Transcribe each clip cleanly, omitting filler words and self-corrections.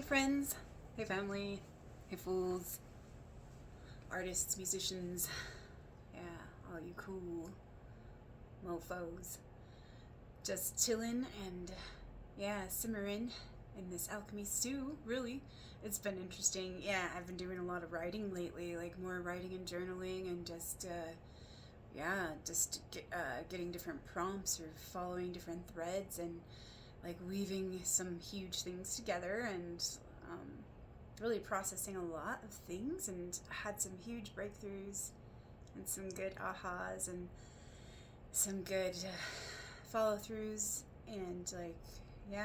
friends, hey family, hey fools, artists, musicians, yeah, all you cool mofos. Just chillin' and yeah, simmering in this alchemy stew, really. It's been interesting. Yeah, I've been doing a lot of writing lately, like more writing and journaling and just, getting different prompts or following different threads and like weaving some huge things together and um, really processing a lot of things and had some huge breakthroughs and some good ahhas and some good follow throughs and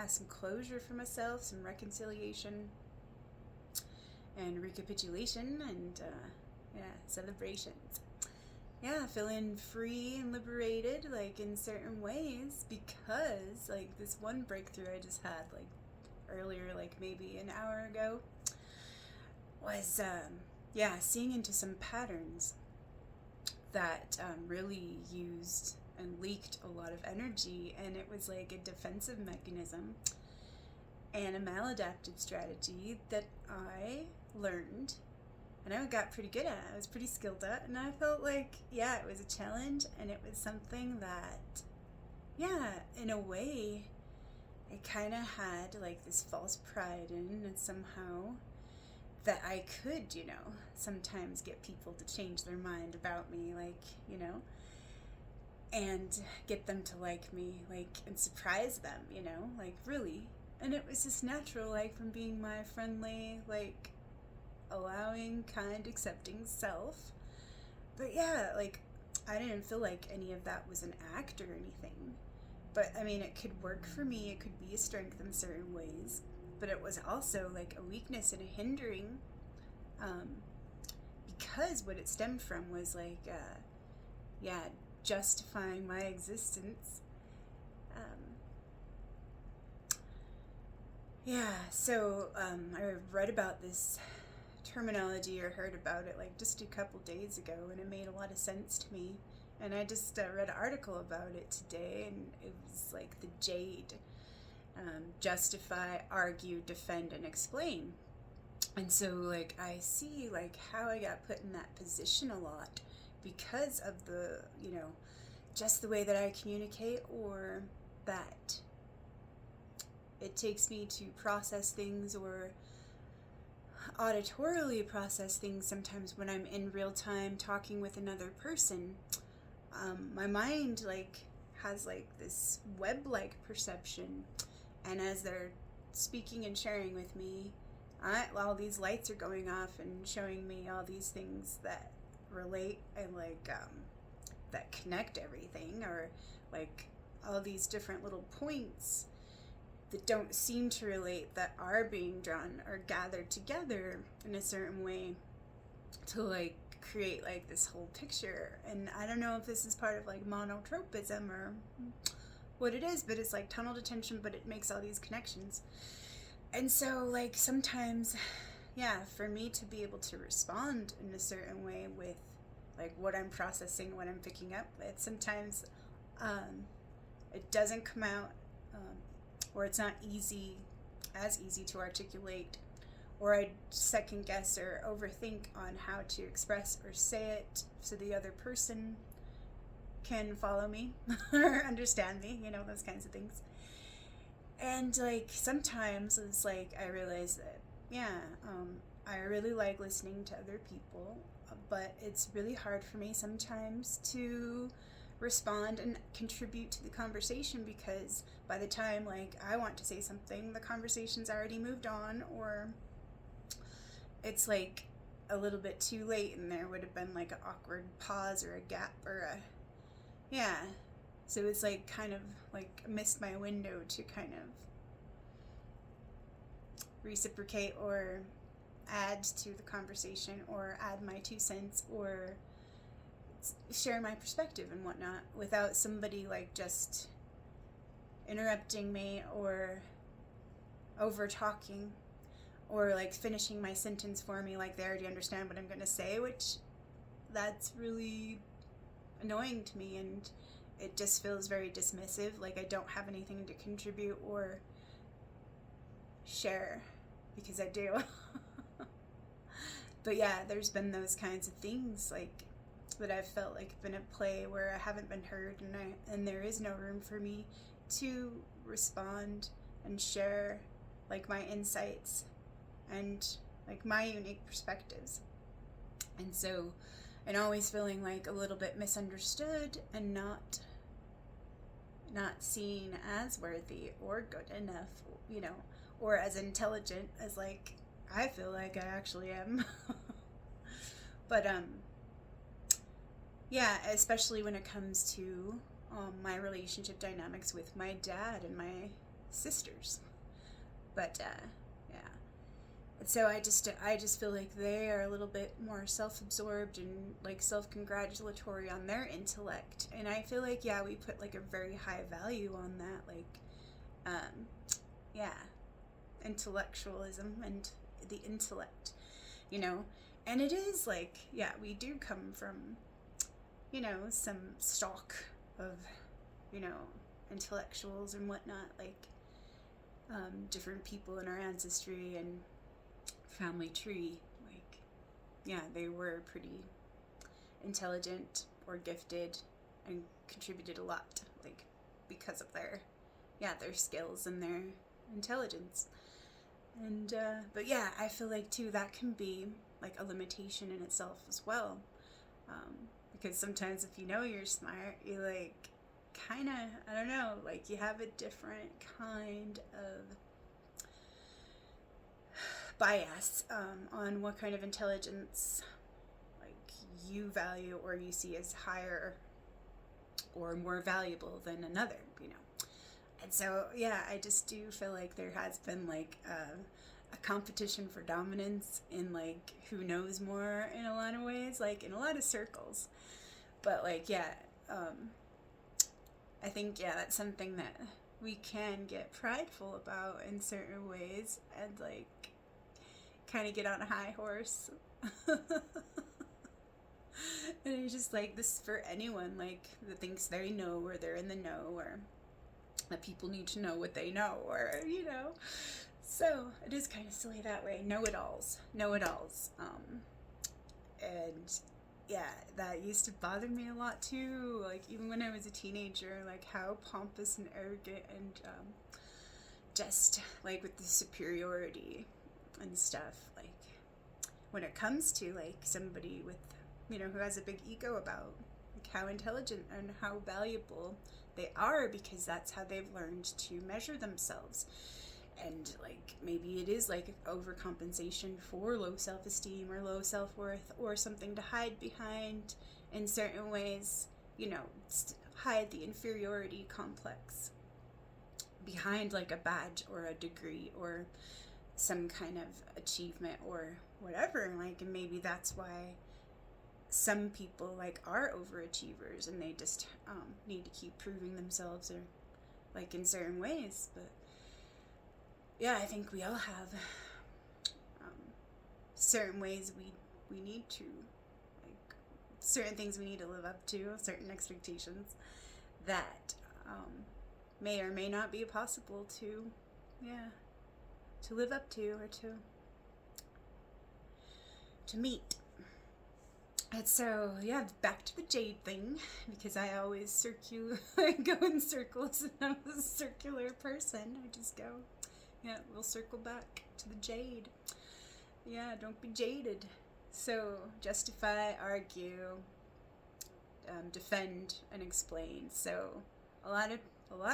some closure for myself, some reconciliation and recapitulation and celebrations. Yeah, feeling free and liberated, like in certain ways, because like this one breakthrough I just had, like earlier, like maybe an hour ago, was seeing into some patterns that really used and leaked a lot of energy, and it was like a defensive mechanism and a maladaptive strategy that I learned and I got pretty good at it. I was pretty skilled at, and I felt like, yeah, it was a challenge, and it was something that, yeah, in a way, it kind of had like this false pride in, and somehow that I could, sometimes get people to change their mind about me, and get them to like me, and surprise them, really. And it was just natural, from being my friendly, allowing, kind, accepting self. But yeah, I didn't feel like any of that was an act or anything. But I mean, it could work for me, it could be a strength in certain ways. But it was also like a weakness and a hindering, because what it stemmed from was justifying my existence. I read about this terminology or heard about it just a couple days ago, and it made a lot of sense to me. And I just read an article about it today, and it was like the JADE, justify, argue, defend, and explain. And so I see how I got put in that position a lot because of the just the way that I communicate, or that it takes me to process things or auditorily process things sometimes when I'm in real time talking with another person. My mind has this web-like perception, and as they're speaking and sharing with me, all these lights are going off and showing me all these things that relate and that connect everything, or all these different little points that don't seem to relate, that are being drawn or gathered together in a certain way to create this whole picture. And I don't know if this is part of monotropism or what it is, but it's tunnel detention, but it makes all these connections. And so sometimes, for me to be able to respond in a certain way with what I'm processing, what I'm picking up with, sometimes it doesn't come out, or it's not as easy to articulate, or I second guess or overthink on how to express or say it so the other person can follow me or understand me, those kinds of things. And sometimes it's I realize that, I really like listening to other people, but it's really hard for me sometimes to respond and contribute to the conversation, because by the time I want to say something, the conversation's already moved on, or it's a little bit too late, and there would have been an awkward pause or a gap or so it's kind of missed my window to kind of reciprocate or add to the conversation, or add my 2 cents, or share my perspective and whatnot, without somebody just interrupting me or over talking, or finishing my sentence for me, they already understand what I'm going to say, which that's really annoying to me, and it just feels very dismissive, I don't have anything to contribute or share because I do. But yeah, there's been those kinds of things like that I've felt like been at play where I haven't been heard, and there is no room for me to respond and share like my insights and like my unique perspectives. And so, and always feeling like a little bit misunderstood and not seen as worthy or good enough, you know, or as intelligent as like I feel like I actually am. But yeah, especially when it comes to my relationship dynamics with my dad and my sisters. But yeah, and so I just feel like they are a little bit more self-absorbed and like self-congratulatory on their intellect, and I feel like, yeah, we put like a very high value on that, like yeah, intellectualism and the intellect, you know. And it is like, yeah, we do come from, you know, some stock of, you know, intellectuals and whatnot, like different people in our ancestry and family tree. Like, yeah, they were pretty intelligent or gifted and contributed a lot, like because of their skills and their intelligence. And but yeah, I feel like too that can be like a limitation in itself as well, because sometimes if you know you're smart, you like kind of, I don't know, like you have a different kind of bias on what kind of intelligence like you value or you see as higher or more valuable than another, you know. And so, yeah, I just do feel like there has been like a competition for dominance in like who knows more in a lot of ways, like in a lot of circles. But like, yeah, I think, yeah, that's something that we can get prideful about in certain ways and like kind of get on a high horse. And it's just like, this is for anyone like that thinks they know or they're in the know, or that people need to know what they know, or, you know. So it is kind of silly that way. Know-it-alls. And yeah, that used to bother me a lot too, like even when I was a teenager, like how pompous and arrogant and just like with the superiority and stuff, like when it comes to like somebody with, you know, who has a big ego about like how intelligent and how valuable they are, because that's how they've learned to measure themselves. And like maybe it is like overcompensation for low self-esteem or low self-worth or something to hide behind in certain ways, you know, hide the inferiority complex behind like a badge or a degree or some kind of achievement or whatever. Like, and maybe that's why some people like are overachievers and they just need to keep proving themselves or like in certain ways. But yeah, I think we all have certain ways we need to, like certain things we need to live up to, certain expectations that may or may not be possible to, yeah, to live up to or to meet. And so, yeah, back to the jade thing, because I always go in circles, and I'm a circular person. I just go, yeah, we'll circle back to the jade. Yeah, don't be jaded. So, justify, argue, defend, and explain. So, a lot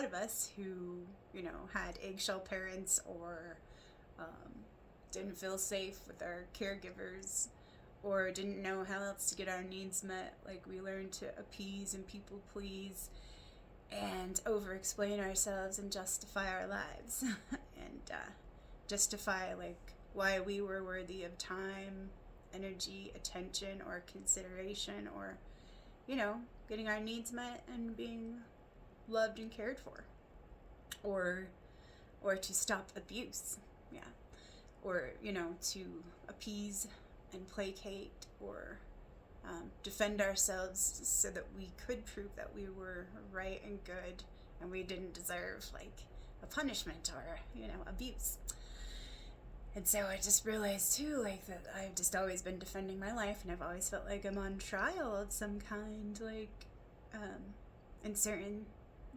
of us who, you know, had eggshell parents or didn't feel safe with our caregivers, or didn't know how else to get our needs met, like we learned to appease and people please and over-explain ourselves and justify our lives and justify like why we were worthy of time, energy, attention, or consideration, or, you know, getting our needs met and being loved and cared for, or to stop abuse, yeah, or, you know, to appease and placate or defend ourselves so that we could prove that we were right and good and we didn't deserve like a punishment or, you know, abuse. And so I just realized too, like, that I've just always been defending my life, and I've always felt like I'm on trial of some kind, like, in certain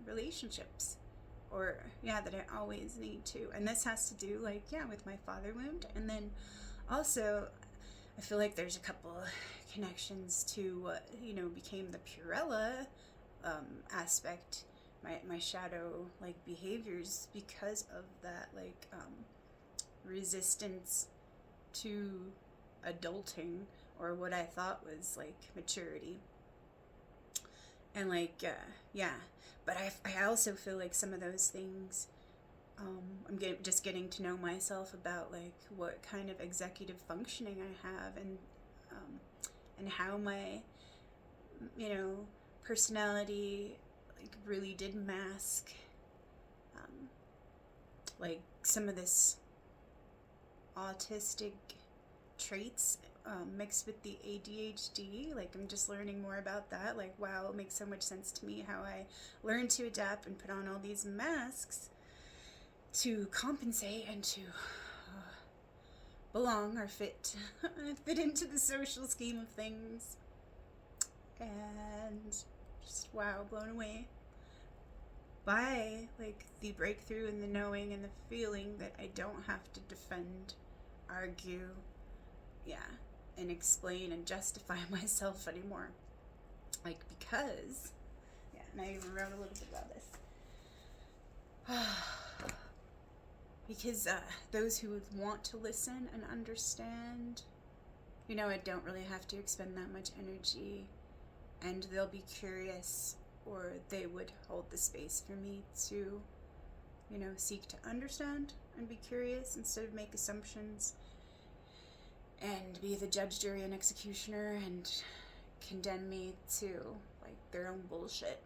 relationships, or that I always need to. And this has to do, like, with my father wound. And then also I feel like there's a couple connections to what became the Purella aspect, my shadow, like, behaviors, because of that, like, resistance to adulting, or what I thought was, like, maturity. And, like, but I also feel like some of those things, I'm just getting to know myself about, like, what kind of executive functioning I have, and how my, personality, like, really did mask, like, some of this autistic traits, mixed with the ADHD. Like, I'm just learning more about that. Like, wow, it makes so much sense to me how I learned to adapt and put on all these masks to compensate and to belong, or fit into the social scheme of things. And just, wow, blown away by, like, the breakthrough and the knowing and the feeling that I don't have to defend, argue, and explain and justify myself anymore. Like, because, and I even wrote a little bit about this. Because those who would want to listen and understand, I don't really have to expend that much energy, and they'll be curious, or they would hold the space for me to, seek to understand and be curious instead of make assumptions and be the judge, jury, and executioner and condemn me to, like, their own bullshit.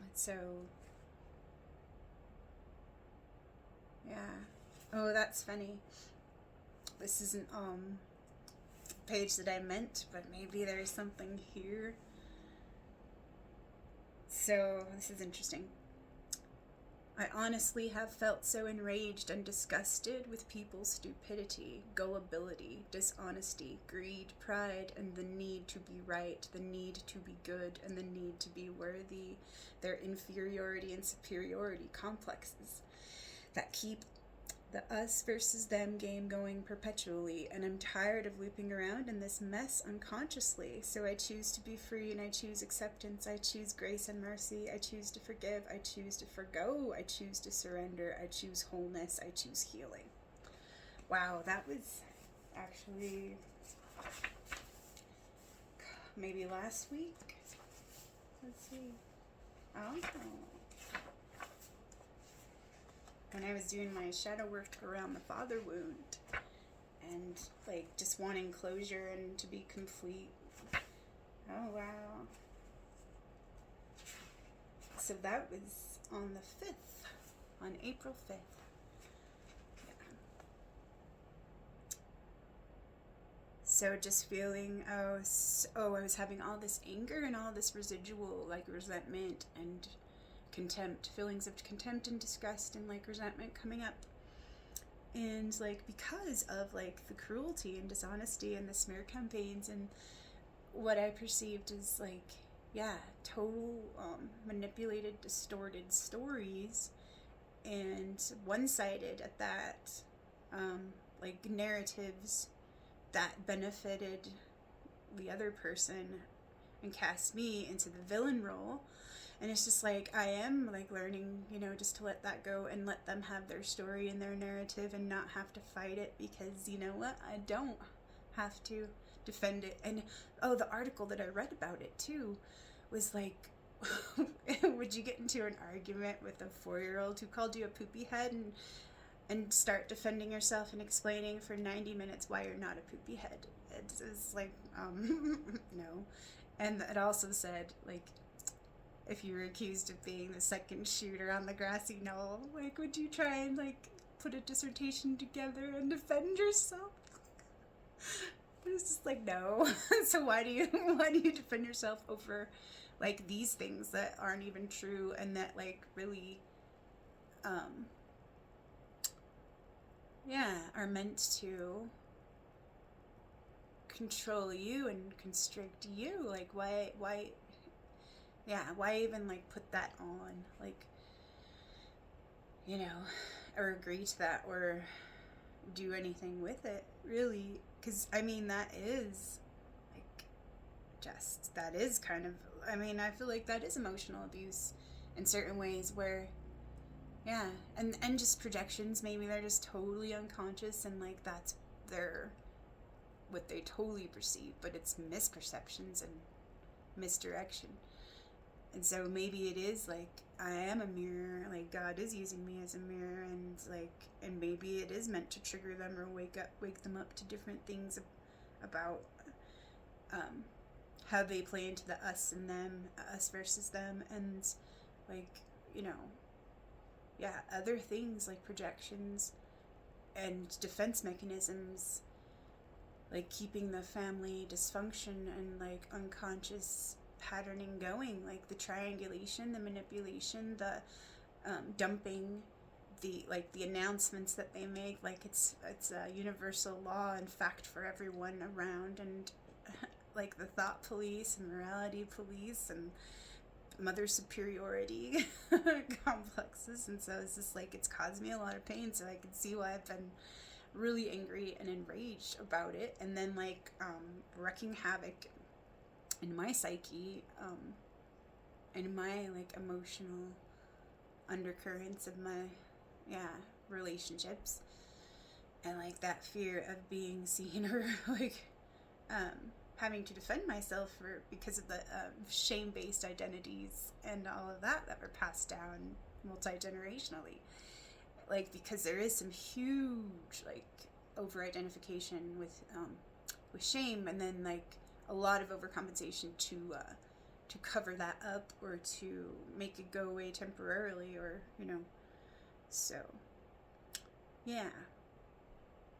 And so, oh, that's funny. This isn't the page that I meant, but maybe there's something here. So this is interesting. I honestly have felt so enraged and disgusted with people's stupidity, gullibility, dishonesty, greed, pride, and the need to be right, the need to be good, and the need to be worthy, their inferiority and superiority complexes that keep the us versus them game going perpetually, and I'm tired of looping around in this mess unconsciously. So I choose to be free, and I choose acceptance, I choose grace and mercy, I choose to forgive, I choose to forgo, I choose to surrender, I choose wholeness, I choose healing. Wow, that was actually maybe last week. Let's see. Oh, when I was doing my shadow work around the father wound, and, like, just wanting closure and to be complete. Oh, wow. So that was on the 5th, on April 5th. So just feeling, I was having all this anger and all this residual, like, resentment and contempt, feelings of contempt and disgust and, like, resentment coming up. And, like, because of, like, the cruelty and dishonesty and the smear campaigns and what I perceived as, like, total manipulated, distorted stories, and one-sided at that, like, narratives that benefited the other person and cast me into the villain role. And it's just like, I am, like, learning, just to let that go and let them have their story and their narrative and not have to fight it, because, you know what, I don't have to defend it. And, the article that I read about it, too, was like, would you get into an argument with a 4-year-old who called you a poopy head and start defending yourself and explaining for 90 minutes why you're not a poopy head? It's like, no. And it also said, like, if you were accused of being the second shooter on the grassy knoll, like, would you try and, like, put a dissertation together and defend yourself? It's just like, no. So why do you defend yourself over, like, these things that aren't even true, and that, like, really yeah, are meant to control you and constrict you. Like, why even, like, put that on? Like, you know, or agree to that, or do anything with it, really. Because, I mean, that is, like, that is kind of, I mean, I feel like that is emotional abuse in certain ways where, yeah, and just projections, maybe they're just totally unconscious and, like, that's their, what they totally perceive, but it's misperceptions and misdirection. And so maybe it is like, I am a mirror, like God is using me as a mirror, and like, and maybe it is meant to trigger them or wake them up to different things about how they play into the us and them, us versus them, and like, you know, yeah, other things like projections and defense mechanisms, like keeping the family dysfunction and like unconscious patterning going, like the triangulation, the manipulation, the dumping, the like the announcements that they make, like it's a universal law and fact for everyone around, and like the thought police and morality police and mother superiority complexes. And so it's just like, it's caused me a lot of pain, so I can see why I've been really angry and enraged about it, and then like wreaking havoc in my psyche, in my like emotional undercurrents of my relationships, and like that fear of being seen, or like having to defend myself because of the shame-based identities and all of that were passed down multi-generationally. Like, because there is some huge like over-identification with shame, and then like a lot of overcompensation to cover that up or to make it go away temporarily, or so yeah,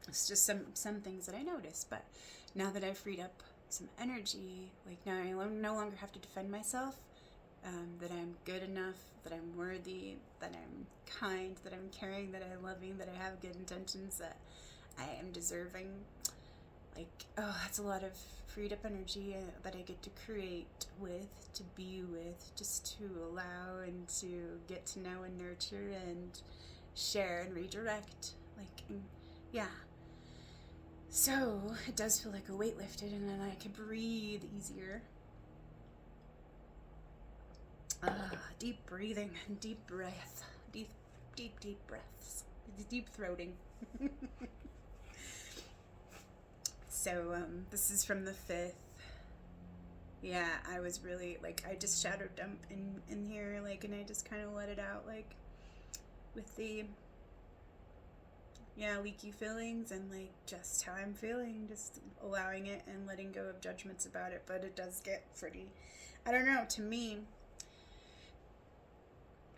it's just some things that I noticed. But now that I've freed up some energy, like now I no longer have to defend myself, that I'm good enough, that I'm worthy, that I'm kind, that I'm caring, that I'm loving, that I have good intentions, that I am deserving. Like, oh, that's a lot of freed up energy that I get to create with, to be with, just to allow and to get to know and nurture and share and redirect. Like, and, yeah. So it does feel like a weight lifted, and then I can breathe easier. Deep breathing, deep breath, deep breaths, deep throating. So this is from the 5th. Yeah, I was really like, I just shadow dump in here, like, and I just kind of let it out, like, with the leaky feelings and like just how I'm feeling, just allowing it and letting go of judgments about it. But it does get pretty, I don't know, to me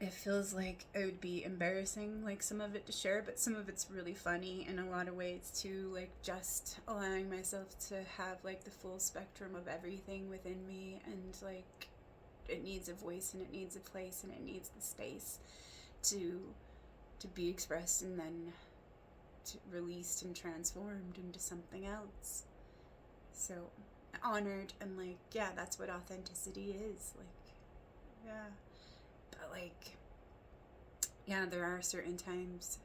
it feels like it would be embarrassing, like some of it to share, but some of it's really funny in a lot of ways too, like just allowing myself to have like the full spectrum of everything within me, and like it needs a voice and it needs a place and it needs the space to be expressed and then released and transformed into something else. So honored, and like, yeah, that's what authenticity is, like, yeah. But like, yeah, there are certain times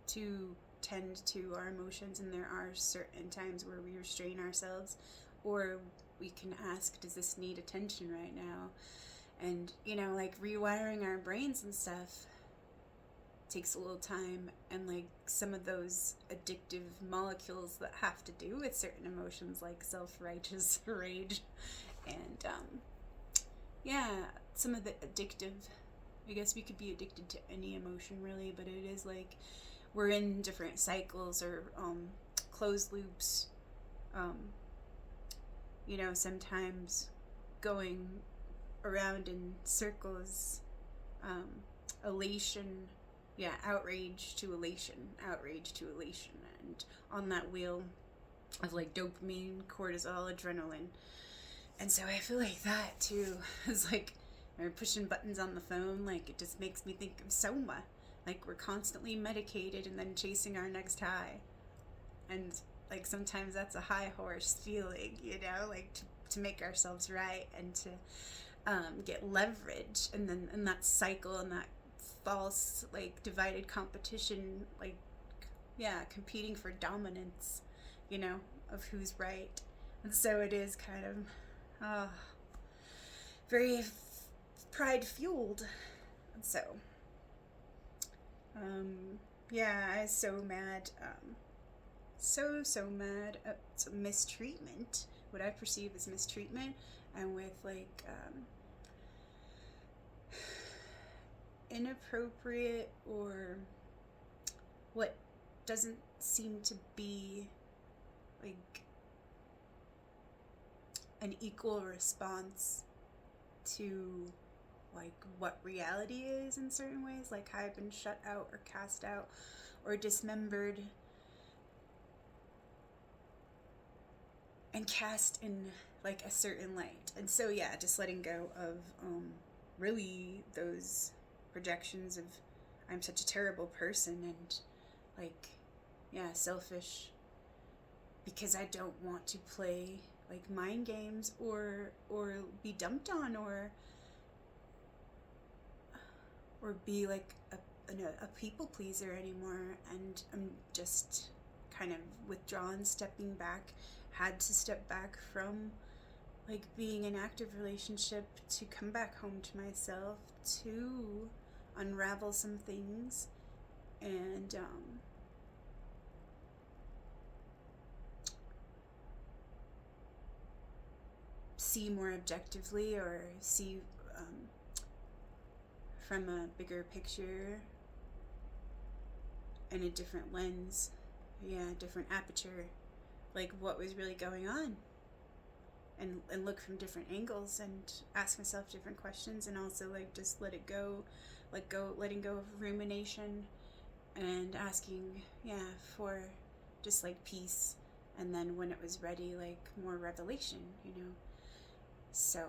to tend to our emotions, and there are certain times where we restrain ourselves, or we can ask, does this need attention right now? And like rewiring our brains and stuff takes a little time, and like some of those addictive molecules that have to do with certain emotions, like self-righteous rage, and some of the addictive, I guess we could be addicted to any emotion really, but it is like we're in different cycles or closed loops, sometimes going around in circles, elation, outrage to elation, and on that wheel of like dopamine, cortisol, adrenaline. And so I feel like that too is like, or pushing buttons on the phone, like it just makes me think of Soma, Like, we're constantly medicated and then chasing our next high. And, like, sometimes that's a high horse feeling, you know, like, to make ourselves right and to get leverage. And then in that cycle and that false, like, divided competition, like, yeah, competing for dominance, you know, of who's right. And so it is kind of very pride fueled. And so, yeah, I was so mad, so mad at mistreatment, what I perceive as mistreatment, and with like inappropriate or what doesn't seem to be like an equal response to like what reality is in certain ways, like how I've been shut out or cast out or dismembered and cast in like a certain light. And so yeah, just letting go of really those projections of I'm such a terrible person and like, yeah, selfish because I don't want to play like mind games or be dumped on or be like a people pleaser anymore. And I'm just kind of withdrawn, stepping back, had to step back from like being in active relationship to come back home to myself, to unravel some things and see more objectively or see from a bigger picture and a different lens, yeah, different aperture, like what was really going on, and look from different angles and ask myself different questions, and also like just letting go of rumination and asking, yeah, for just like peace, and then when it was ready, like more revelation, you know, so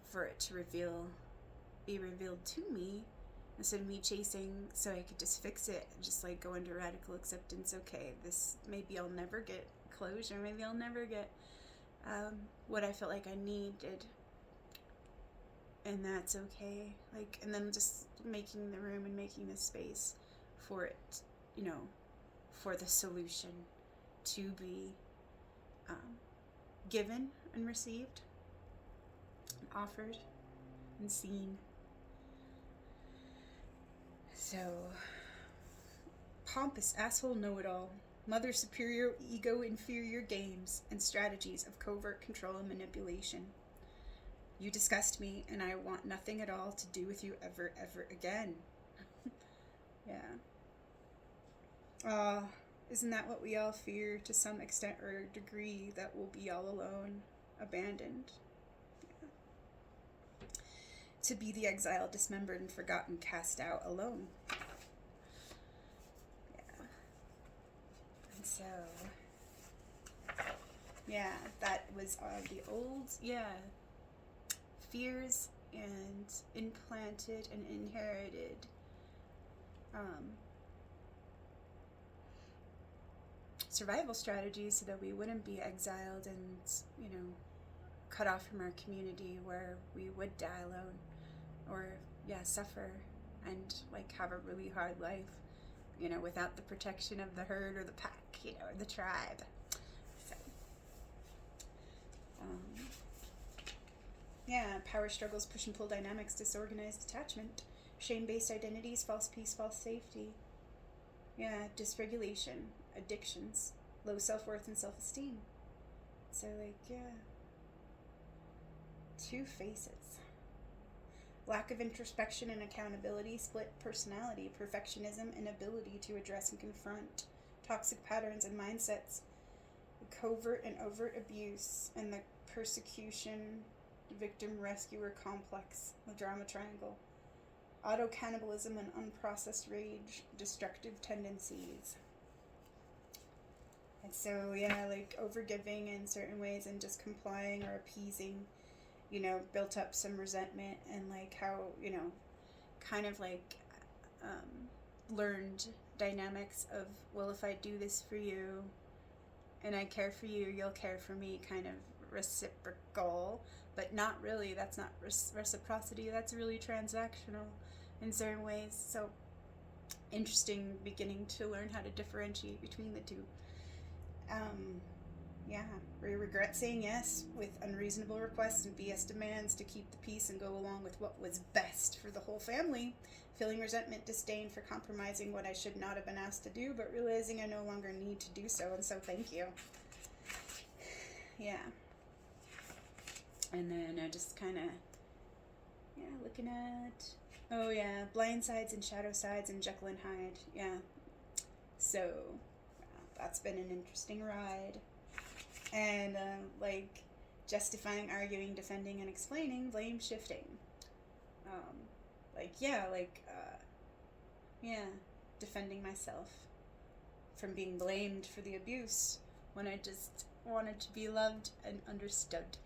for it to be revealed to me instead of me chasing so I could just fix it and just like go into radical acceptance. Okay, this, maybe I'll never get closure, maybe I'll never get what I felt like I needed, and that's okay. Like, and then just making the room and making the space for it, you know, for the solution to be given and received and offered and seen. So, pompous asshole know-it-all, mother superior ego inferior games and strategies of covert control and manipulation. You disgust me, and I want nothing at all to do with you ever again. Yeah. Isn't that what we all fear to some extent or degree, that we'll be all alone, abandoned? To be the exiled, dismembered, and forgotten, cast out alone. Yeah. And so, yeah, that was the old, fears and implanted and inherited survival strategies so that we wouldn't be exiled and, you know, cut off from our community, where we would die alone or suffer and like have a really hard life, you know, without the protection of the herd or the pack, you know, or the tribe. So power struggles, push and pull dynamics, disorganized attachment, shame-based identities, false peace, false safety, dysregulation, addictions, low self-worth and self-esteem. So like, two faces. Lack of introspection and accountability, split personality, perfectionism, inability to address and confront toxic patterns and mindsets, covert and overt abuse, and the persecution, victim rescuer complex, the drama triangle, auto-cannibalism and unprocessed rage, destructive tendencies. And so, like overgiving in certain ways and just complying or appeasing, you know, built up some resentment, and like how, you know, kind of like learned dynamics of, well, if I do this for you and I care for you, you'll care for me, kind of reciprocal, but not really. That's not reciprocity. That's really transactional in certain ways. So interesting beginning to learn how to differentiate between the two. Yeah, we regret saying yes with unreasonable requests and BS demands to keep the peace and go along with what was best for the whole family. Feeling resentment, disdain for compromising what I should not have been asked to do, but realizing I no longer need to do so, and so thank you. Yeah. And then I just kind of, looking at, oh yeah, blind sides and shadow sides and Jekyll and Hyde. Yeah. So, that's been an interesting ride. And, justifying, arguing, defending, and explaining, blame shifting. Defending myself from being blamed for the abuse when I just wanted to be loved and understood.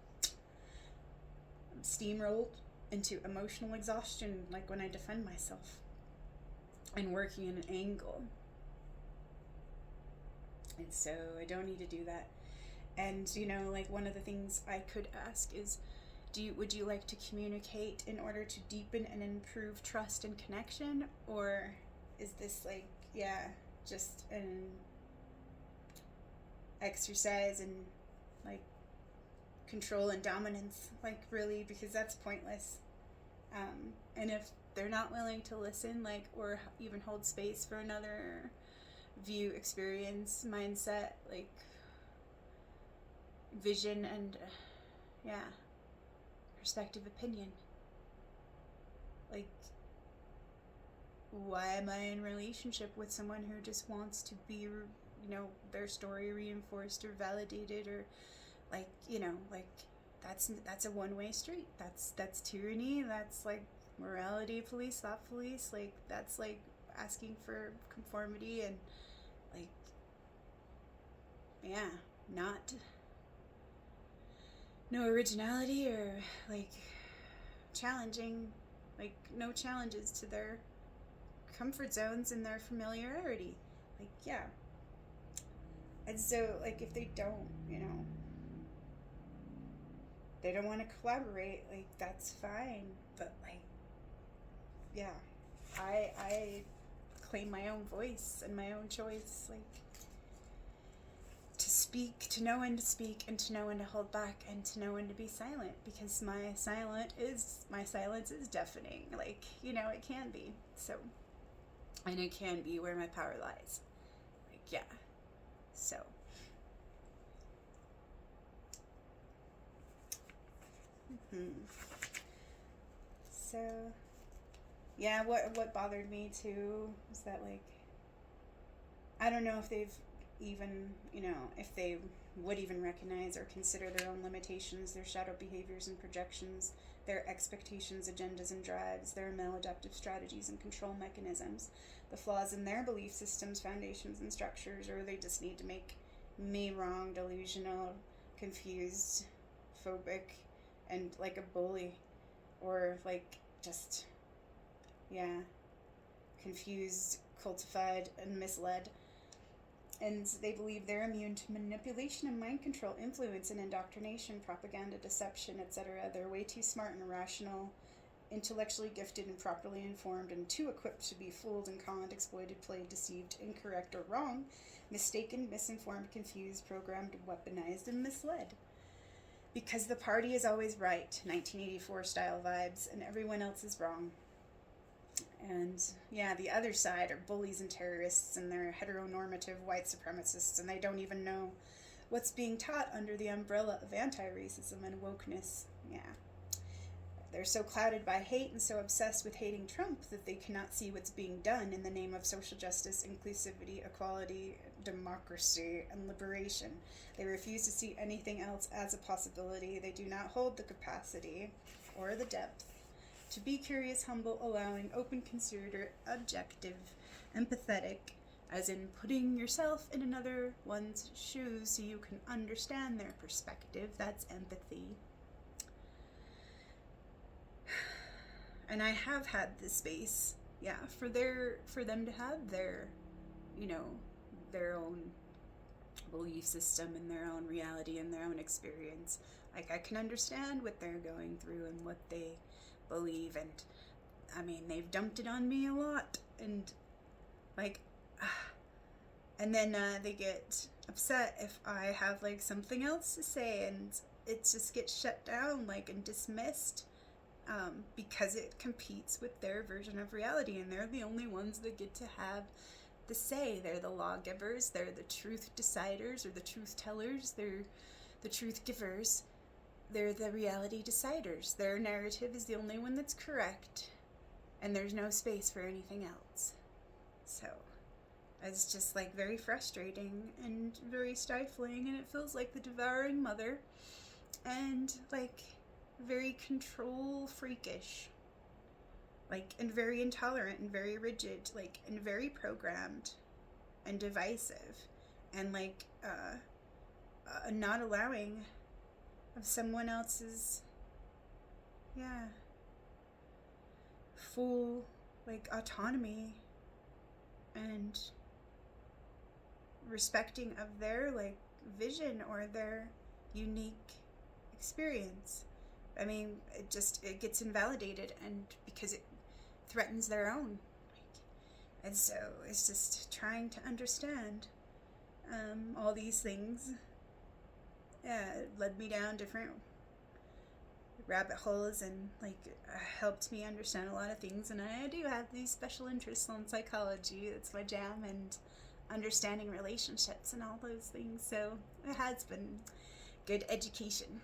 I'm steamrolled into emotional exhaustion, like when I defend myself, and working in an angle. And so I don't need to do that. And, one of the things I could ask is, would you like to communicate in order to deepen and improve trust and connection? Or is this just an exercise in control and dominance? Really, because that's pointless. And if they're not willing to listen, or even hold space for another view, experience, mindset, vision, and perspective, opinion, why am I in relationship with someone who just wants to be, their story reinforced or validated, or that's a one-way street. That's tyranny. That's morality police, thought police. That's asking for conformity and no originality or challenging, no challenges to their comfort zones and their familiarity. And so if they don't, they don't want to collaborate, that's fine. But I claim my own voice and my own choice, to speak, to know when to speak, and to know when to hold back, and to know when to be silent, because my silence is deafening. It can be. So, and it can be where my power lies. So. So, what bothered me too is that I don't know if they've even, if they would even recognize or consider their own limitations, their shadow behaviors and projections, their expectations, agendas, and drives, their maladaptive strategies and control mechanisms, the flaws in their belief systems, foundations, and structures, or they just need to make me wrong, delusional, confused, phobic, and a bully, or confused, cultified, and misled. And they believe they're immune to manipulation and mind control, influence and indoctrination, propaganda, deception, etc. They're way too smart and rational, intellectually gifted and properly informed, and too equipped to be fooled and conned, exploited, played, deceived, incorrect, or wrong, mistaken, misinformed, confused, programmed, weaponized, and misled. Because the party is always right, 1984 style vibes, and everyone else is wrong. And the other side are bullies and terrorists, and they're heteronormative white supremacists, and they don't even know what's being taught under the umbrella of anti-racism and wokeness. They're so clouded by hate and so obsessed with hating Trump that they cannot see what's being done in the name of social justice, inclusivity, equality, democracy, and liberation. They refuse to see anything else as a possibility. They do not hold the capacity or the depth to be curious, humble, allowing, open, considerate, objective, empathetic, as in putting yourself in another one's shoes so you can understand their perspective. That's empathy. And I have had this space, yeah, for them to have their, you know, their own belief system and their own reality and their own experience. Like, I can understand what they're going through and what they believe, and I mean, they've dumped it on me a lot, and like, and then they get upset if I have like something else to say, and it just gets shut down, like, and dismissed, because it competes with their version of reality, and they're the only ones that get to have the say. They're the lawgivers, they're the truth deciders, or the truth tellers, they're the truth givers, they're the reality deciders. Their narrative is the only one that's correct, and there's no space for anything else. So it's just like very frustrating and very stifling, and it feels like the devouring mother, and like very control freakish, like, and very intolerant and very rigid, like, and very programmed and divisive, and like not allowing of someone else's, yeah, full like autonomy and respecting of their like vision or their unique experience. I mean, it gets invalidated, and because it threatens their own. And so it's just trying to understand all these things. Yeah, it led me down different rabbit holes, and like helped me understand a lot of things. And I do have these special interests on psychology. It's my jam, and understanding relationships and all those things. So it has been good education.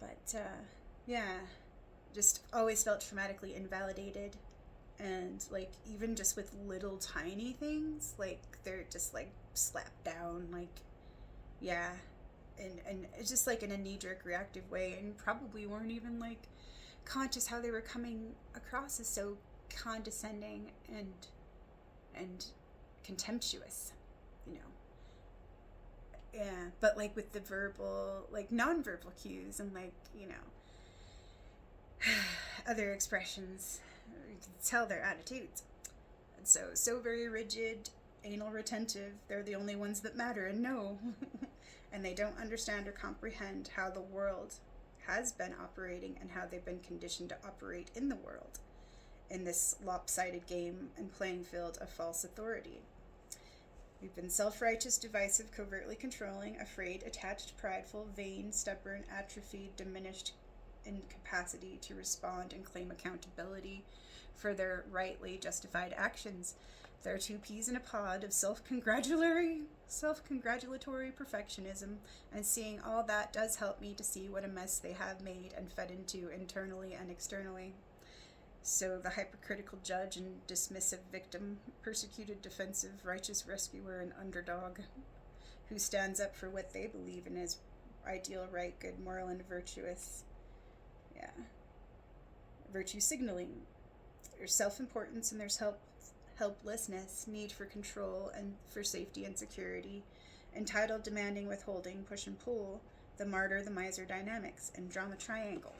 But yeah, just always felt traumatically invalidated, and like even just with little tiny things, like they're just like slapped down, like, yeah, and it's just like in a knee-jerk reactive way, and probably weren't even like conscious how they were coming across as so condescending and contemptuous, you know. Yeah, but like with the verbal, like non-verbal cues, and like, you know, other expressions, you can tell their attitudes. And so very rigid, anal retentive. They're the only ones that matter and know. And they don't understand or comprehend how the world has been operating and how they've been conditioned to operate in the world, in this lopsided game and playing field of false authority. We've been self-righteous, divisive, covertly controlling, afraid, attached, prideful, vain, stubborn, atrophied, diminished in capacity to respond and claim accountability for their rightly justified actions. There are 2 peas in a pod of self-congratulatory perfectionism, and seeing all that does help me to see what a mess they have made and fed into internally and externally. So the hypercritical judge and dismissive victim, persecuted defensive, righteous rescuer, and underdog, who stands up for what they believe in as ideal, right, good, moral, and virtuous. Yeah. Virtue signaling. There's self-importance, and there's helplessness, need for control and for safety and security, entitled, demanding, withholding, push and pull, the martyr, the miser dynamics, and drama triangle.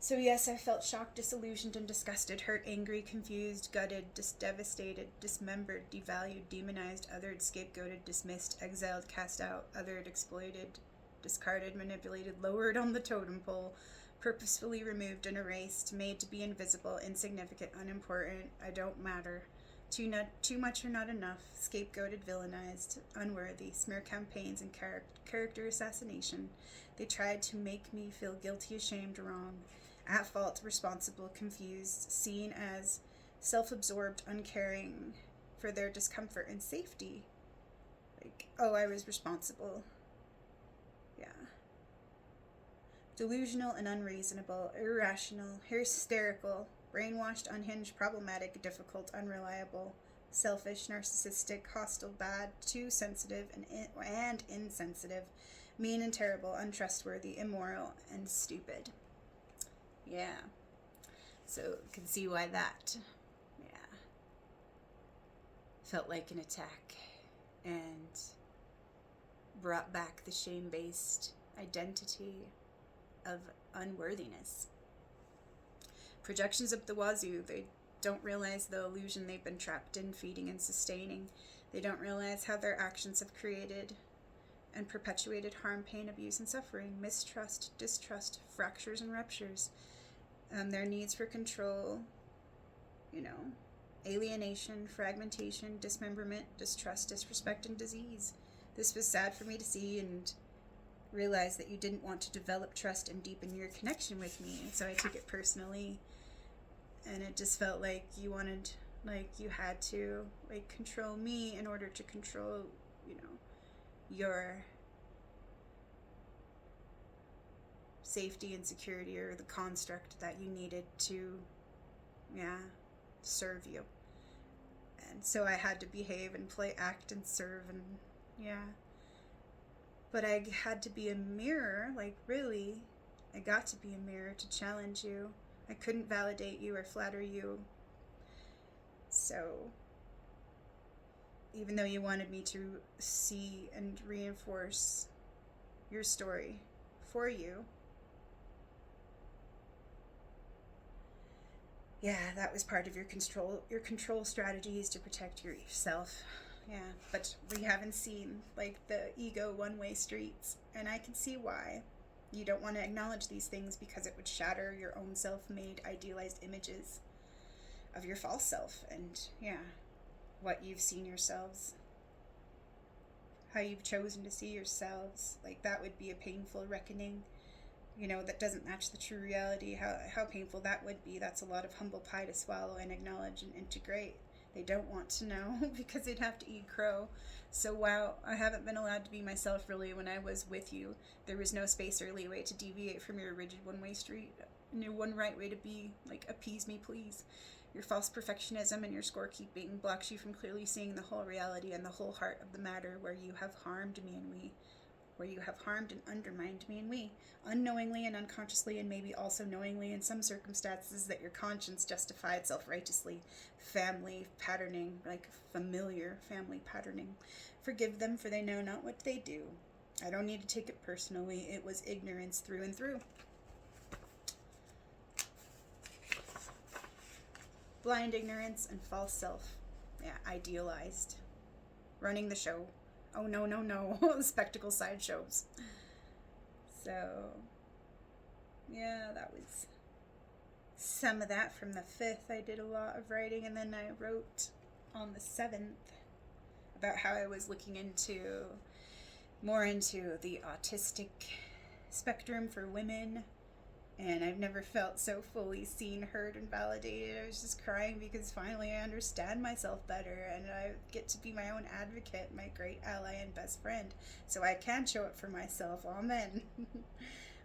So yes, I felt shocked, disillusioned, and disgusted, hurt, angry, confused, gutted, devastated, dismembered, devalued, demonized, othered, scapegoated, dismissed, exiled, cast out, othered, exploited, discarded, manipulated, lowered on the totem pole, purposefully removed and erased, made to be invisible, insignificant, unimportant, I don't matter, too much or not enough, scapegoated, villainized, unworthy, smear campaigns, and character assassination. They tried to make me feel guilty, ashamed, wrong, at fault, responsible, confused, seen as self-absorbed, uncaring for their discomfort and safety. Like, oh, I was responsible. Yeah. Delusional and unreasonable, irrational, hysterical, brainwashed, unhinged, problematic, difficult, unreliable, selfish, narcissistic, hostile, bad, too sensitive and insensitive, mean and terrible, untrustworthy, immoral, and stupid. Yeah. So you can see why that, yeah, felt like an attack, and brought back the shame-based identity of unworthiness. Projections up the wazoo. They don't realize the illusion they've been trapped in, feeding and sustaining. They don't realize how their actions have created and perpetuated harm, pain, abuse, and suffering, mistrust, distrust, fractures and ruptures, their needs for control, alienation, fragmentation, dismemberment, distrust, disrespect, and disease. This was sad for me to see and realize that you didn't want to develop trust and deepen your connection with me, so I took it personally, and it just felt like you wanted, you had to, control me in order to control, your safety and security, or the construct that you needed to, serve you. And so I had to behave and play, act, and serve, and but I had to be a mirror, really, I got to be a mirror to challenge you. I couldn't validate you or flatter you. So even though you wanted me to see and reinforce your story for you, that was part of your control strategies to protect yourself. But we haven't seen, the ego one-way streets, and I can see why. You don't want to acknowledge these things because it would shatter your own self-made, idealized images of your false self, and, what you've seen yourselves, how you've chosen to see yourselves. That would be a painful reckoning, that doesn't match the true reality. How painful that would be. That's a lot of humble pie to swallow and acknowledge and integrate. They don't want to know because they'd have to eat crow. So wow, I haven't been allowed to be myself really when I was with you. There was no space or leeway to deviate from your rigid one-way street. No one right way to be, appease me please. Your false perfectionism and your scorekeeping blocks you from clearly seeing the whole reality and the whole heart of the matter, where you have harmed me and we. Where you have harmed and undermined me and we, unknowingly and unconsciously, and maybe also knowingly in some circumstances that your conscience justified self-righteously. Family patterning, familiar family patterning. Forgive them, for they know not what they do. I don't need to take it personally. It was ignorance through and through. Blind ignorance and false self. Idealized. Running the show. Oh, no. Spectacle sideshows. So, that was some of that from the 5th. I did a lot of writing, and then I wrote on the 7th about how I was looking more into the autistic spectrum for women. And I've never felt so fully seen, heard, and validated. I was just crying because finally I understand myself better, and I get to be my own advocate, my great ally and best friend, so I can show up for myself. Amen.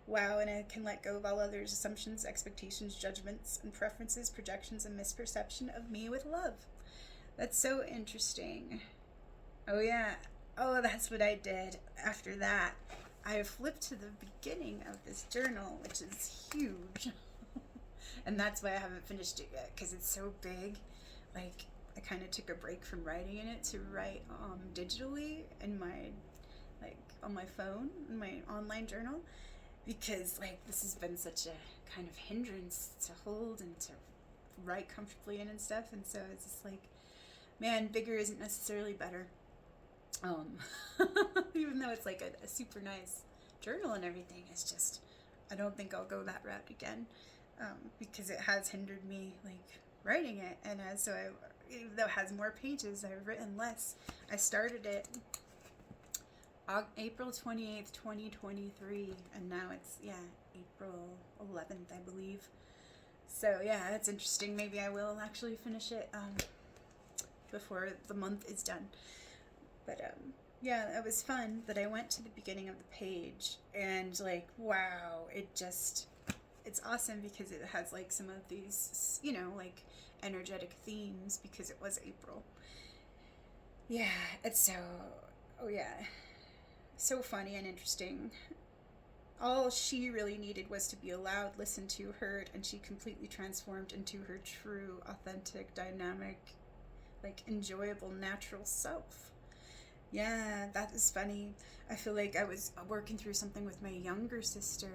Wow, and I can let go of all others' assumptions, expectations, judgments, and preferences, projections, and misperception of me with love. That's so interesting. Oh, that's what I did after that. I flipped to the beginning of this journal, which is huge. And that's why I haven't finished it yet, because it's so big. I kind of took a break from writing in it to write digitally in my, on my phone, in my online journal, because, this has been such a kind of hindrance to hold and to write comfortably in and stuff. And so it's just man, bigger isn't necessarily better. Even though it's a super nice journal and everything, it's just, I don't think I'll go that route again, because it has hindered me writing it, and even though it has more pages, I've written less. I started it April 28th, 2023, and now it's, April 11th, I believe. So it's interesting. Maybe I will actually finish it before the month is done. But, it was fun that I went to the beginning of the page, and, wow, it's awesome because it has, some of these, energetic themes, because it was April. It's so funny and interesting. All she really needed was to be allowed, listened to, heard, and she completely transformed into her true, authentic, dynamic, enjoyable, natural self. That is funny. I feel like I was working through something with my younger sister,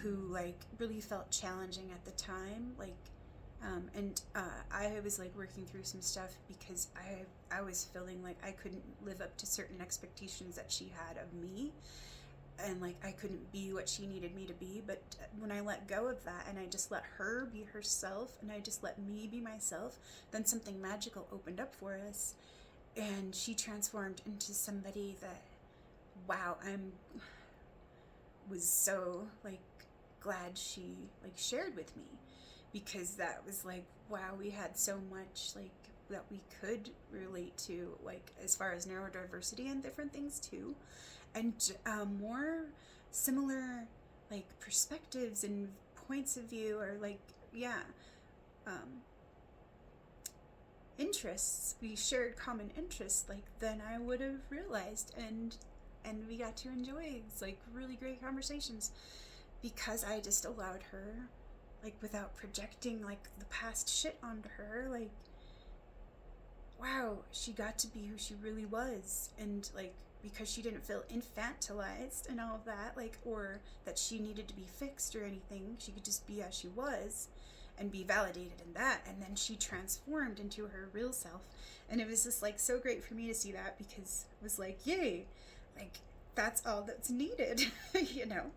who like really felt challenging at the time, like I was like working through some stuff because I was feeling like I couldn't live up to certain expectations that she had of me, and like I couldn't be what she needed me to be. But when I let go of that and I just let her be herself and I just let me be myself, then something magical opened up for us, and she transformed into somebody that, wow, was so like glad she like shared with me, because that was like, wow, we had so much like that we could relate to, like as far as neurodiversity and different things too, and more similar like perspectives and points of view, or like interests. We shared common interests like than I would have realized, and we got to enjoy like really great conversations because I just allowed her, like without projecting like the past shit onto her, like wow, she got to be who she really was. And like because she didn't feel infantilized and all of that, like, or that she needed to be fixed or anything, she could just be as she was and be validated in that. And then she transformed into her real self, and it was just like so great for me to see that, because it was like, yay, like that's all that's needed. You know,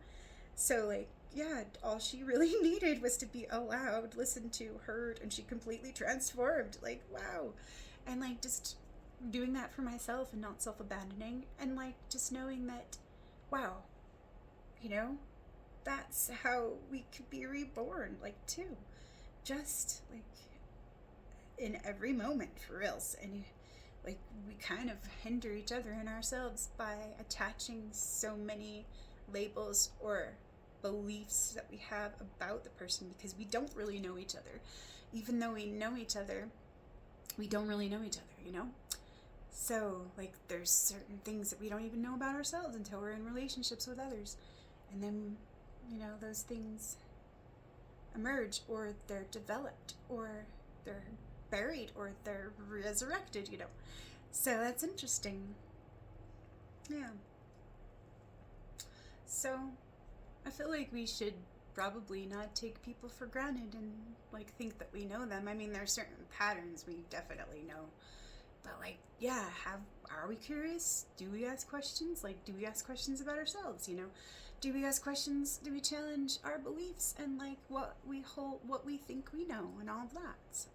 so like, yeah, all she really needed was to be allowed, listened to, heard, and she completely transformed. Like, wow. And like just doing that for myself and not self-abandoning, and like just knowing that, wow, you know, that's how we could be reborn, like too, just like in every moment, for reals. And like we kind of hinder each other and ourselves by attaching so many labels or beliefs that we have about the person, because we don't really know each other. Even though we know each other, we don't really know each other, you know? So like there's certain things that we don't even know about ourselves until we're in relationships with others, and then, you know, those things emerge, or they're developed, or they're buried, or they're resurrected, you know. So that's interesting. Yeah. So I feel like we should probably not take people for granted and like think that we know them. I mean, there's certain patterns we definitely know, but like, yeah, are we curious? Do we ask questions? Like, do we ask questions about ourselves, you know? Do we ask questions? Do we challenge our beliefs and like what we hold, what we think we know, and all of that? So,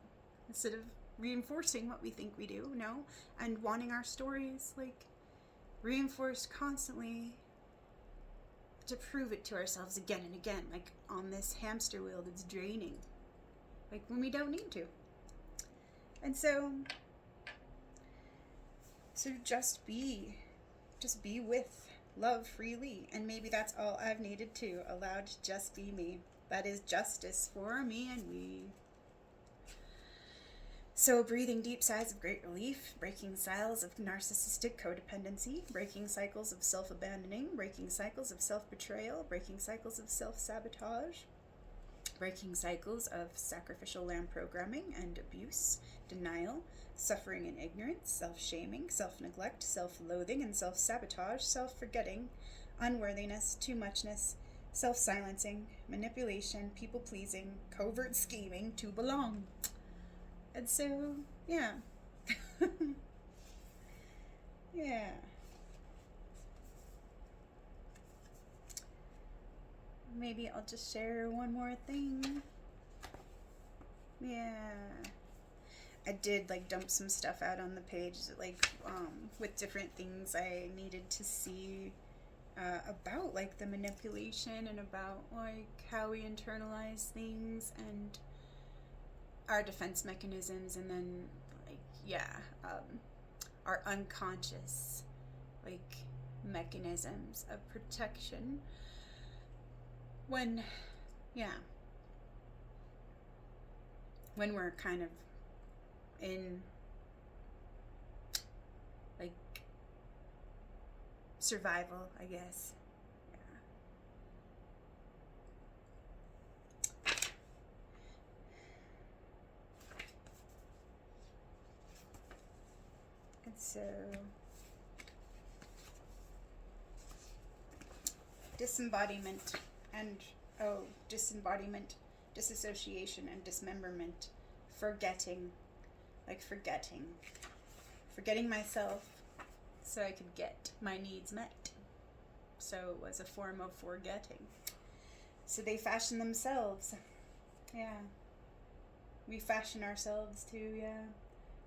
instead of reinforcing what we think we do know and wanting our stories like reinforced constantly to prove it to ourselves again and again, like on this hamster wheel that's draining, like when we don't need to. And so just be with, love freely, and maybe that's all I've needed to, allow to just be me. That is justice for me and we. So breathing deep sighs of great relief, breaking cycles of narcissistic codependency, breaking cycles of self-abandoning, breaking cycles of self-betrayal, breaking cycles of self-sabotage, breaking cycles of sacrificial lamb programming and abuse, denial, suffering and ignorance, self-shaming, self-neglect, self-loathing and self-sabotage, self-forgetting, unworthiness, too muchness, self-silencing, manipulation, people-pleasing, covert scheming to belong. And so, yeah. Yeah. Maybe I'll just share one more thing. Yeah. I did like dump some stuff out on the page, like with different things I needed to see about like the manipulation, and about like how we internalize things and our defense mechanisms, and then like, yeah, our unconscious like mechanisms of protection when, yeah, when we're kind of in like survival, I guess. And so disembodiment and Oh, disembodiment, disassociation, and dismemberment. Forgetting. Like forgetting. Forgetting myself so I could get my needs met. So it was a form of forgetting. So they fashion themselves. Yeah. We fashion ourselves too, yeah.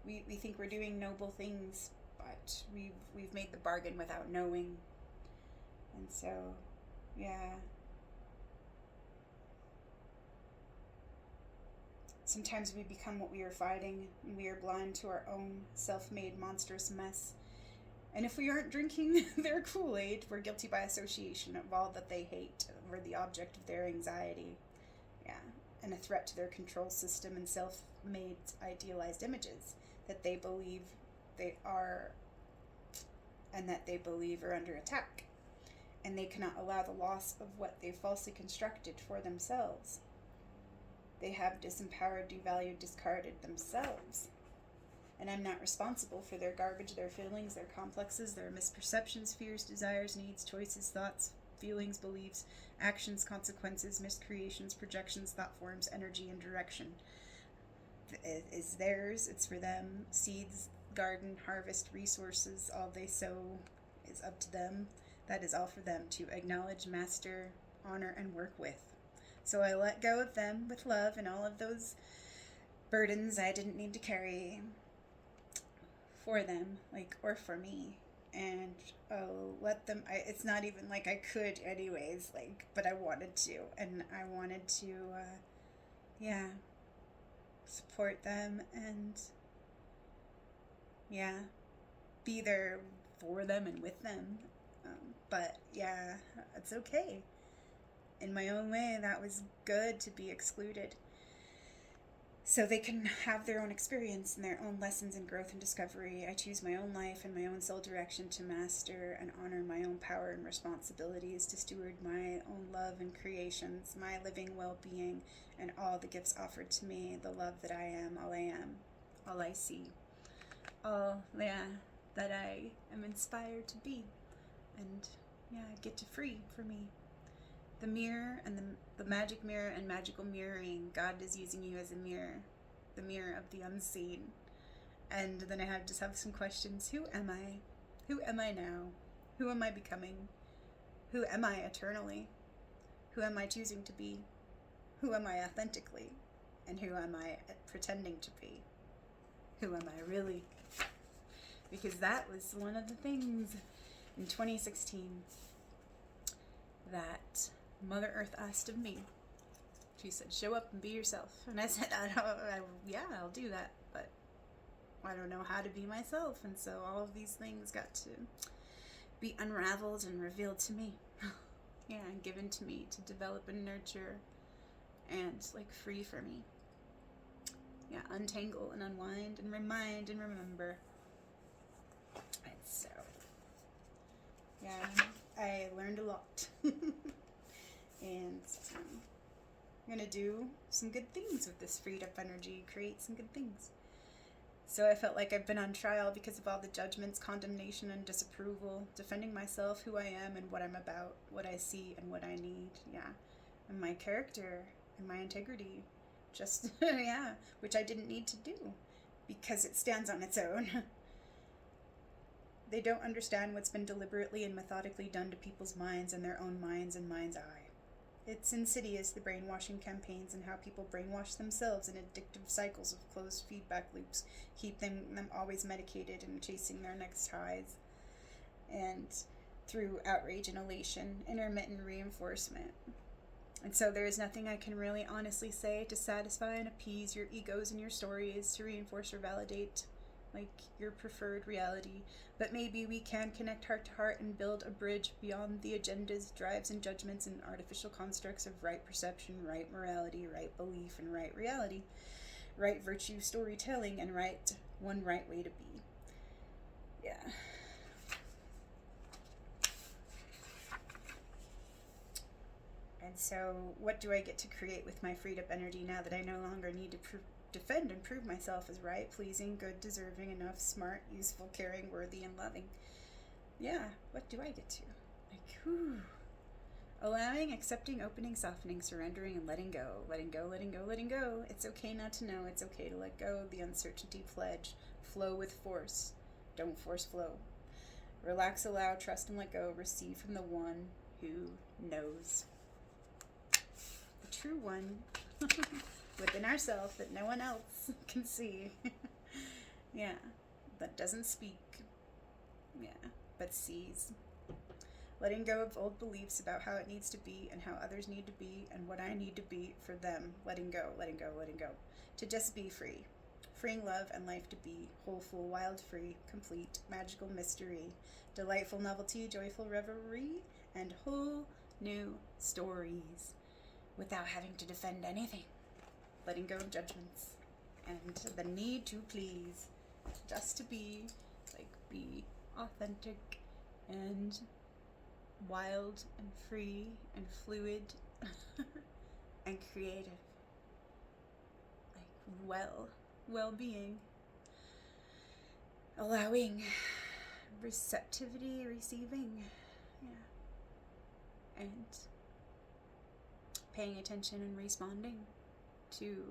We think we're doing noble things, but we've made the bargain without knowing. And so, yeah. Sometimes we become what we are fighting, and we are blind to our own self-made monstrous mess. And if we aren't drinking their Kool-Aid, we're guilty by association of all that they hate. We're the object of their anxiety. Yeah, and a threat to their control system and self-made idealized images that they believe they are and that they believe are under attack. And they cannot allow the loss of what they falsely constructed for themselves. They have disempowered, devalued, discarded themselves. And I'm not responsible for their garbage, their feelings, their complexes, their misperceptions, fears, desires, needs, choices, thoughts, feelings, beliefs, actions, consequences, miscreations, projections, thought forms, energy, and direction. It is theirs, it's for them. Seeds, garden, harvest, resources, all they sow is up to them. That is all for them to acknowledge, master, honor, and work with. So I let go of them with love and all of those burdens I didn't need to carry for them, like, or for me. And let them, it's not even like I could anyways, like, but I wanted to. And I wanted to, yeah, support them and, yeah, be there for them and with them. But, yeah, it's okay. In my own way, that was good to be excluded. So they can have their own experience and their own lessons and growth and discovery. I choose my own life and my own soul direction to master and honor my own power and responsibilities, to steward my own love and creations, my living well-being, and all the gifts offered to me, the love that I am, all I see, all, yeah, that I am inspired to be, and, yeah, get to free for me. The mirror and the magic mirror and magical mirroring. God is using you as a mirror, the mirror of the unseen. And then I just have some questions. Who am I? Who am I now? Who am I becoming? Who am I eternally? Who am I choosing to be? Who am I authentically? And who am I pretending to be? Who am I really? Because that was one of the things in 2016 that Mother Earth asked of me. She said, show up and be yourself. And I said, yeah, I'll do that, but I don't know how to be myself. And so all of these things got to be unraveled and revealed to me. Yeah, and given to me to develop and nurture and, like, free for me. Yeah, untangle and unwind and remind and remember. And so, yeah, I learned a lot. And I'm going to do some good things with this freed up energy, create some good things. So I felt like I've been on trial because of all the judgments, condemnation, and disapproval, defending myself, who I am, and what I'm about, what I see, and what I need, yeah. And my character, and my integrity, just, yeah, which I didn't need to do, because it stands on its own. They don't understand what's been deliberately and methodically done to people's minds and their own minds and mind's eye. It's insidious, the brainwashing campaigns, and how people brainwash themselves in addictive cycles of closed feedback loops, keep them always medicated and chasing their next highs. And through outrage and elation, intermittent reinforcement. And so there is nothing I can really honestly say to satisfy and appease your egos and your stories, to reinforce or validate, like, your preferred reality. But maybe we can connect heart to heart and build a bridge beyond the agendas, drives, and judgments and artificial constructs of right perception, right morality, right belief, and right reality, right virtue storytelling, and one right way to be. Yeah. And so what do I get to create with my freed up energy now that I no longer need to defend and prove myself as right, pleasing, good, deserving, enough, smart, useful, caring, worthy, and loving? Yeah, what do I get to? Like, whew. Allowing, accepting, opening, softening, surrendering, and letting go. Letting go, letting go, letting go. It's okay not to know. It's okay to let go. The uncertainty pledge. Flow with force. Don't force flow. Relax, allow, trust, and let go. Receive from the one who knows. The true one within ourselves that no one else can see. Yeah. That doesn't speak. Yeah. But sees. Letting go of old beliefs about how it needs to be and how others need to be and what I need to be for them. Letting go, letting go, letting go. To just be free. Freeing love and life to be. Whole, full, wild, free, complete, magical mystery. Delightful novelty, joyful reverie, and whole new stories. Without having to defend anything. Letting go of judgments. And the need to please. Just to be, be authentic and wild and free and fluid and creative, well-being, allowing, receptivity, receiving, and paying attention and responding to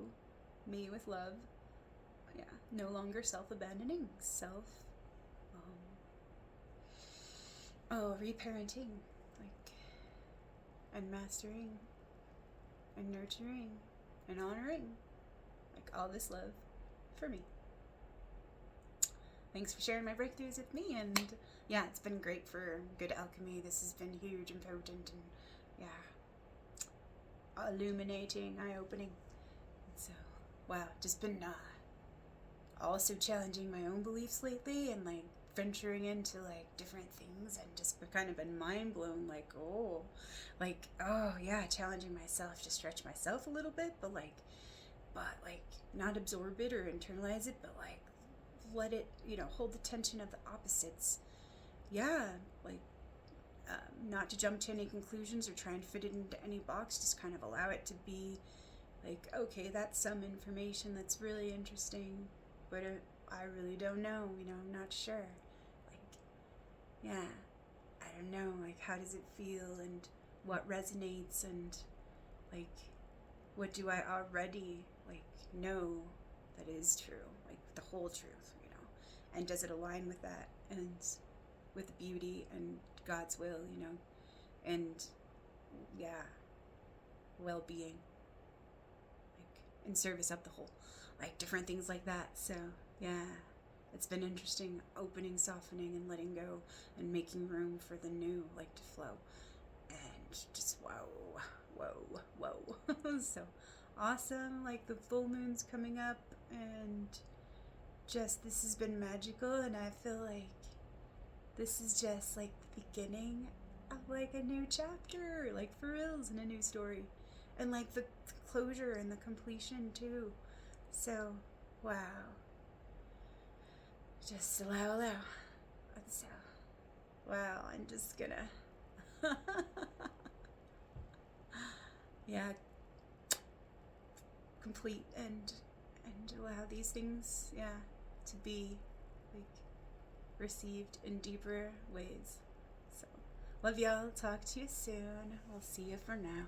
me with love, no longer self-abandoning, reparenting, and mastering, and nurturing, and honoring, all this love for me. Thanks for sharing my breakthroughs with me, and it's been great for good alchemy. This has been huge and potent, and illuminating, eye-opening. So, wow, just been also challenging my own beliefs lately, and venturing into different things, and just kind of been mind blown, challenging myself to stretch myself a little bit, but not absorb it or internalize it, but let it, hold the tension of the opposites. Not to jump to any conclusions or try and fit it into any box, just kind of allow it to be okay, that's some information that's really interesting, but I really don't know, I'm not sure. I don't know, how does it feel, and what resonates, and what do I already know that is true, the whole truth, and does it align with that, and with beauty and God's will, and well-being, in service of the whole, different things like that. So it's been interesting, opening, softening, and letting go, and making room for the new, to flow, and just whoa, so awesome, the full moon's coming up, and just, this has been magical, and I feel this is just, the beginning of, a new chapter, for reals, and a new story, and, the closure and the completion, too. So, wow. Just allow. So, wow, I'm just gonna, complete and allow these things, to be, received in deeper ways. So, love y'all. Talk to you soon. We'll see you for now.